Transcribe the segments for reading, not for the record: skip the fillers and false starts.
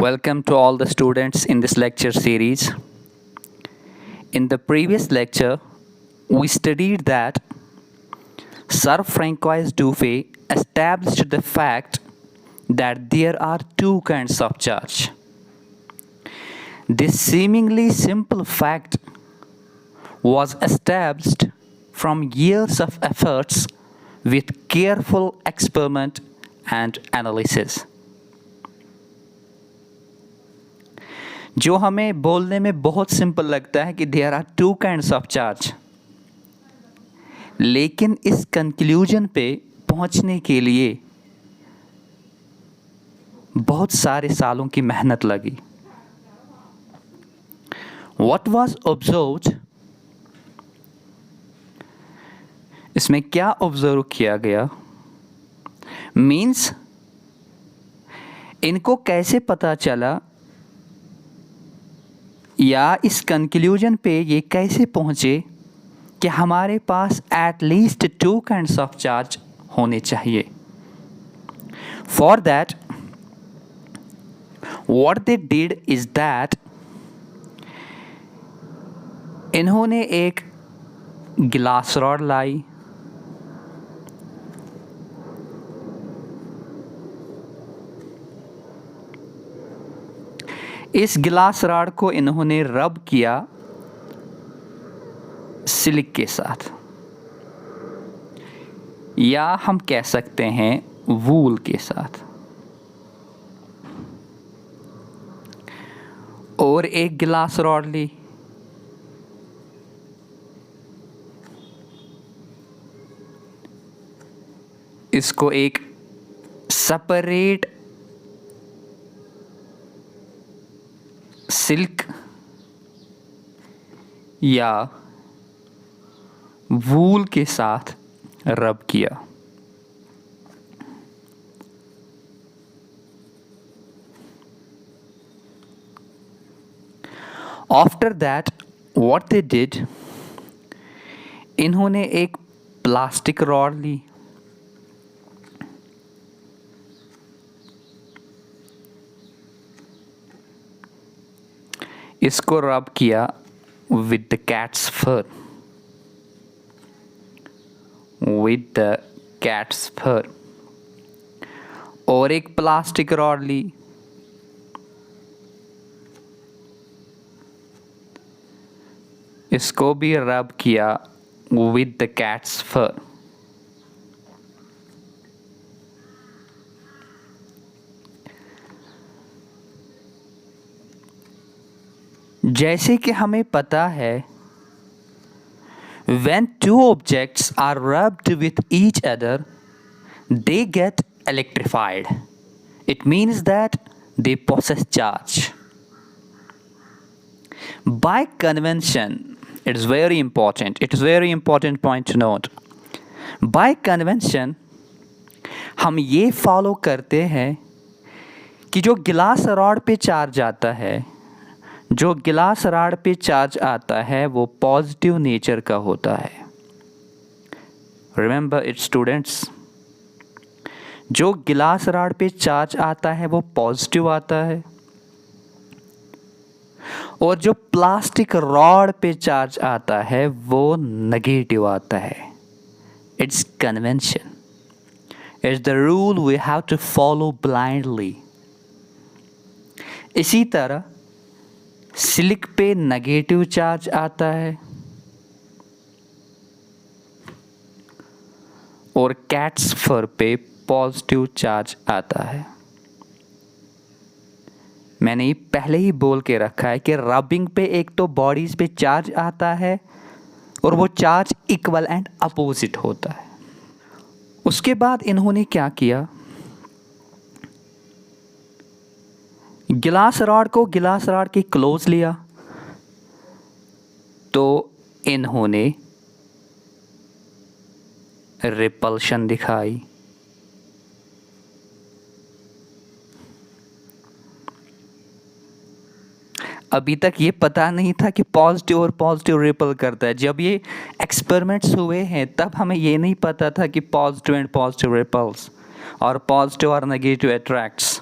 Welcome to all the students in this lecture series. In the previous lecture, we studied that Sir Francois Dufay established the fact that there are two kinds of charge. This seemingly simple fact was established from years of efforts with careful experiment and analysis. जो हमें बोलने में बहुत simple लगता है कि there are two kinds of charge, लेकिन इस कंक्लूजन पे पहुंचने के लिए बहुत सारे सालों की मेहनत लगी. What was observed, इसमें क्या ऑब्जर्व किया गया, मीन्स इनको कैसे पता चला या इस कंक्लूजन पे ये कैसे पहुँचे कि हमारे पास at least two kinds of charge होने चाहिए. For that what they did is that इन्होंने एक गिलास रॉड लाई, इस गिलास रॉड को इन्होंने रब किया सिलिक के साथ, या हम कह सकते हैं वूल के साथ, और एक गिलास रॉड ली, इसको एक सेपरेट सिल्क या वूल के साथ रब किया. After that what they did, इन्होंने एक प्लास्टिक रॉड ली, इसको रब किया विद द कैट्स फर, और एक प्लास्टिक रॉड ली, इसको भी रब किया विद द कैट्स फर. जैसे कि हमें पता है, when two objects are rubbed with each other, they get electrified. It means that they possess charge. By convention, it is very important point to note. By convention, हम ये follow करते हैं कि जो गिलास रॉड पे चार्ज आता है, जो गिलास रॉड पे चार्ज आता है वो पॉजिटिव नेचर का होता है. रिमेंबर इट स्टूडेंट्स, जो गिलास रॉड पे चार्ज आता है वो पॉजिटिव आता है, और जो प्लास्टिक रॉड पे चार्ज आता है वो नेगेटिव आता है. It's convention, it's the rule we have to follow blindly. इसी तरह सिलिक पे नेगेटिव चार्ज आता है और कैट्स फर पे पॉजिटिव चार्ज आता है. मैंने ये पहले ही बोल के रखा है कि रबिंग पे एक तो बॉडीज पे चार्ज आता है और वो चार्ज इक्वल एंड अपोजिट होता है. उसके बाद इन्होंने क्या किया, गिलास रॉड को गिलास रॉड के क्लोज लिया, तो इन्होंने रिपल्शन दिखाई. अभी तक ये पता नहीं था कि पॉजिटिव और पॉजिटिव रिपल करता है. जब ये एक्सपेरिमेंट्स हुए हैं तब हमें ये नहीं पता था कि पॉजिटिव एंड पॉजिटिव रिपल्स और पॉजिटिव और नेगेटिव अट्रैक्ट्स.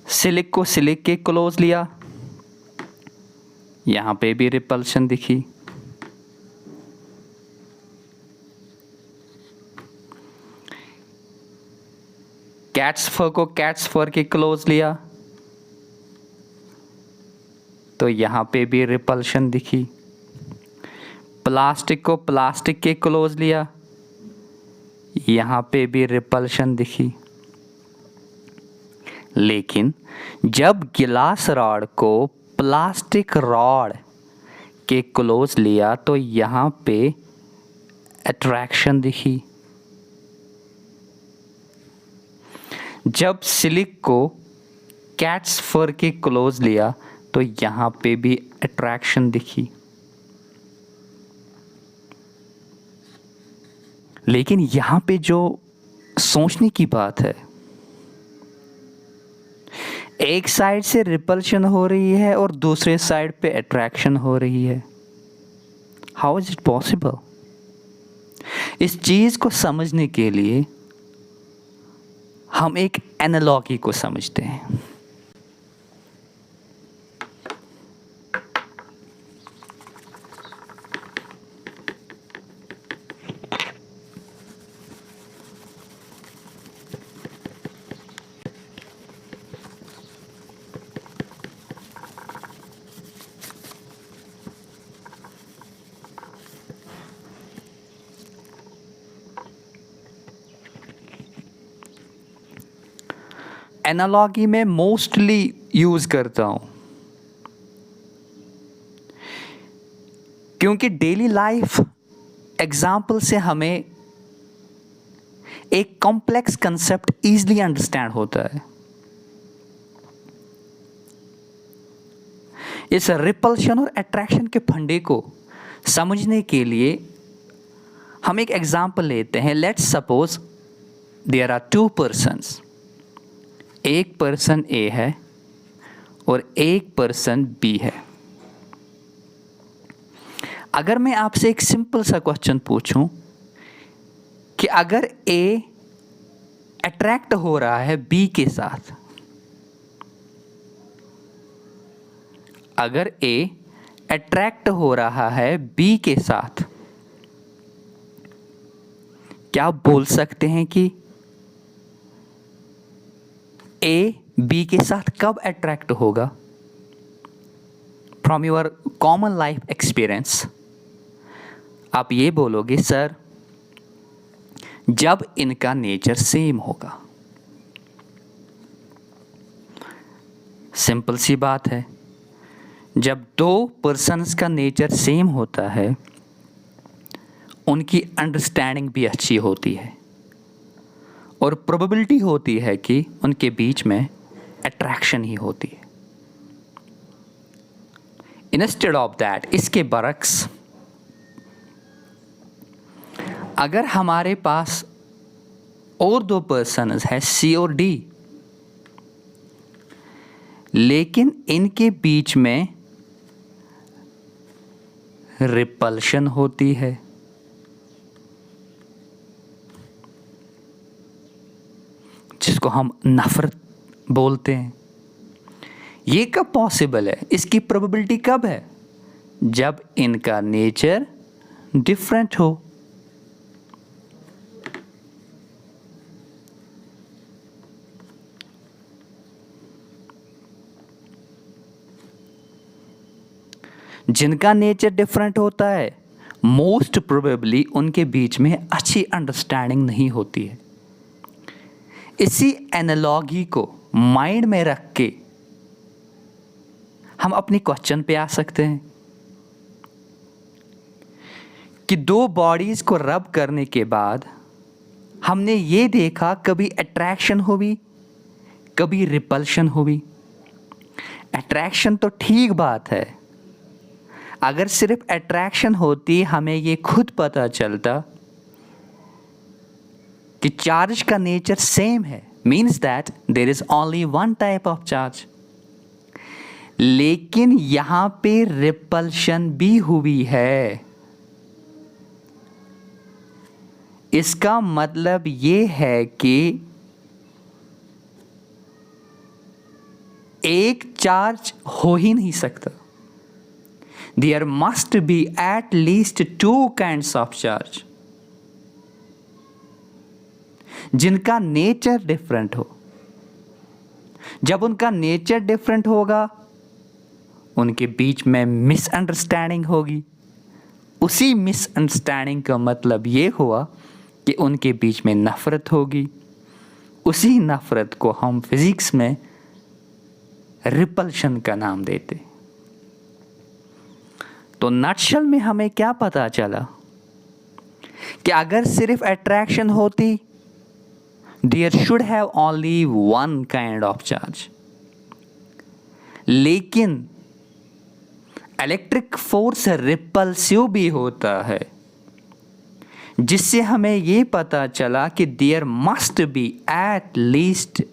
सिलिक को सिलिक के क्लोज लिया, यहाँ पे भी रिपल्शन दिखी। कैट्स फर को कैट्स फर के क्लोज लिया तो यहाँ पे भी रिपल्शन दिखी। प्लास्टिक को प्लास्टिक के क्लोज लिया, यहाँ पे भी रिपल्शन दिखी। लेकिन जब गिलास रॉड को प्लास्टिक रॉड के क्लोज लिया तो यहाँ पे अट्रैक्शन दिखी। जब सिलिक को कैट्स फर के क्लोज लिया तो यहाँ पे भी अट्रैक्शन दिखी। लेकिन यहाँ पे जो सोचने की बात है, एक साइड से रिपल्शन हो रही है और दूसरे साइड पे अट्रैक्शन हो रही है। How is it possible? इस चीज को समझने के लिए हम एक एनालॉजी को समझते हैं। एनालॉजी में मोस्टली यूज करता हूं क्योंकि डेली लाइफ एग्जाम्पल से हमें एक कॉम्प्लेक्स कंसेप्ट इजीली अंडरस्टैंड होता है। इस रिपल्शन और अट्रैक्शन के फंडे को समझने के लिए हम एक एग्जाम्पल लेते हैं। Let's suppose there are two persons, एक पर्सन ए है और एक पर्सन बी है। अगर मैं आपसे एक सिंपल सा क्वेश्चन पूछूं कि अगर ए अट्रैक्ट हो रहा है बी के साथ, अगर ए अट्रैक्ट हो रहा है बी के साथ, क्या आप बोल सकते हैं कि ए बी के साथ कब अट्रैक्ट होगा? From your common life experience आप ये बोलोगे सर जब इनका नेचर सेम होगा। सिंपल सी बात है, जब दो पर्सन्स का नेचर सेम होता है उनकी अंडरस्टैंडिंग भी अच्छी होती है और प्रोबेबिलिटी होती है कि उनके बीच में अट्रैक्शन ही होती है। इंस्टेड ऑफ दैट, इसके बरक्स अगर हमारे पास और दो पर्सन्स हैं सी और डी, लेकिन इनके बीच में रिपल्शन होती है, जिसको हम नफरत बोलते हैं, ये कब पॉसिबल है? इसकी प्रोबेबिलिटी कब है? जब इनका नेचर डिफरेंट हो। जिनका नेचर डिफरेंट होता है मोस्ट प्रोबेबली उनके बीच में अच्छी अंडरस्टैंडिंग नहीं होती है। इसी एनालॉजी को माइंड में रख के हम अपनी क्वेश्चन पे आ सकते हैं कि दो बॉडीज को रब करने के बाद हमने ये देखा कभी अट्रैक्शन हुई कभी रिपल्शन हुई। अट्रैक्शन तो ठीक बात है, अगर सिर्फ अट्रैक्शन होती हमें ये खुद पता चलता कि चार्ज का नेचर सेम है, means that there is only one type of charge. लेकिन यहां पे रिपल्शन भी हुई है। इसका मतलब ये है कि एक चार्ज हो ही नहीं सकता। There must be at least two kinds of charge जिनका नेचर डिफरेंट हो। जब उनका नेचर डिफरेंट होगा, उनके बीच में मिसअंडरस्टैंडिंग होगी। उसी मिसअंडरस्टैंडिंग का मतलब ये हुआ कि उनके बीच में नफ़रत होगी। उसी नफ़रत को हम फिज़िक्स में रिपल्शन का नाम देते। तो नटशल में हमें क्या पता चला कि अगर सिर्फ अट्रैक्शन होती, there should have only one kind of charge. लेकिन इलेक्ट्रिक फोर्स रिपल्सिव भी होता है, जिससे हमें ये पता चला कि there must be at least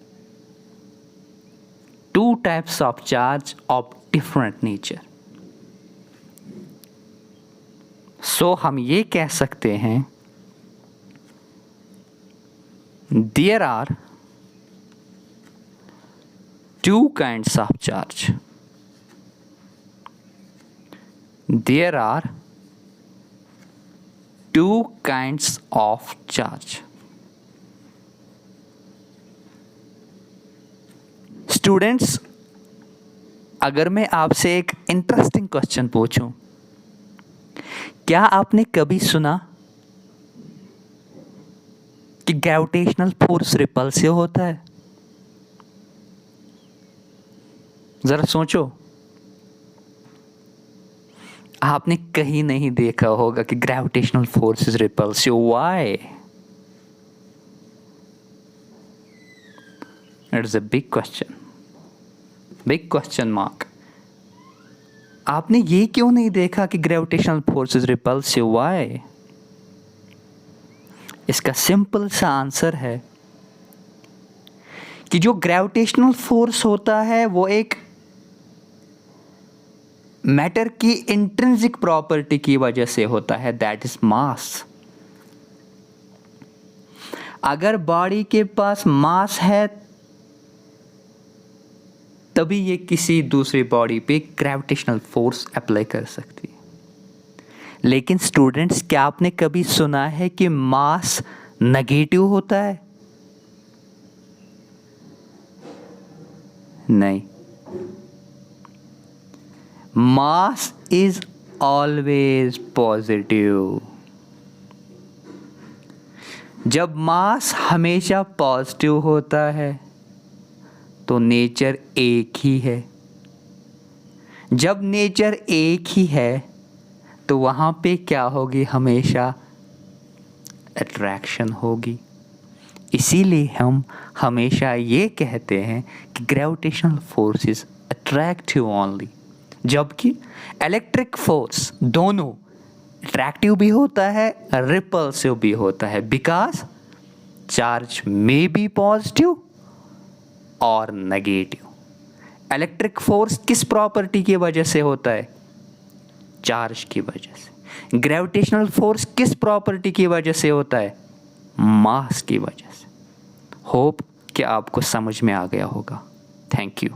two types of charge of different nature. So हम ये कह सकते हैं there are two kinds of charge. There are two kinds of charge. Students, अगर मैं आपसे एक इंटरेस्टिंग क्वेश्चन पूछूं, क्या आपने कभी सुना कि ग्रेविटेशनल फोर्स रिपल्सिव होता है? जरा सोचो, आपने कहीं नहीं देखा होगा कि gravitational force is repulsive. Why? It is a big question mark. आपने ये क्यों नहीं देखा कि gravitational force is repulsive? Why? इसका सिंपल सा आंसर है कि जो ग्रेविटेशनल फोर्स होता है वो एक मैटर की इंट्रिंसिक प्रॉपर्टी की वजह से होता है, दैट इज मास। अगर बॉडी के पास मास है तभी ये किसी दूसरी बॉडी पे ग्रेविटेशनल फोर्स अप्लाई कर सकती है। लेकिन स्टूडेंट्स, क्या आपने कभी सुना है कि मास नेगेटिव होता है? नहीं, मास इज ऑलवेज पॉजिटिव। जब मास हमेशा पॉजिटिव होता है तो नेचर एक ही है। जब नेचर एक ही है तो वहाँ पे क्या होगी? हमेशा अट्रैक्शन होगी। इसीलिए हम हमेशा ये कहते हैं कि gravitational force is attractive only, जबकि इलेक्ट्रिक फोर्स दोनों अट्रैक्टिव भी होता है, रिपल्सिव भी होता है, because charge may be positive और नेगेटिव। इलेक्ट्रिक फोर्स किस प्रॉपर्टी की वजह से होता है? चार्ज की वजह से। ग्रेविटेशनल फोर्स किस प्रॉपर्टी की वजह से होता है? मास की वजह से। होप कि आपको समझ में आ गया होगा। Thank you.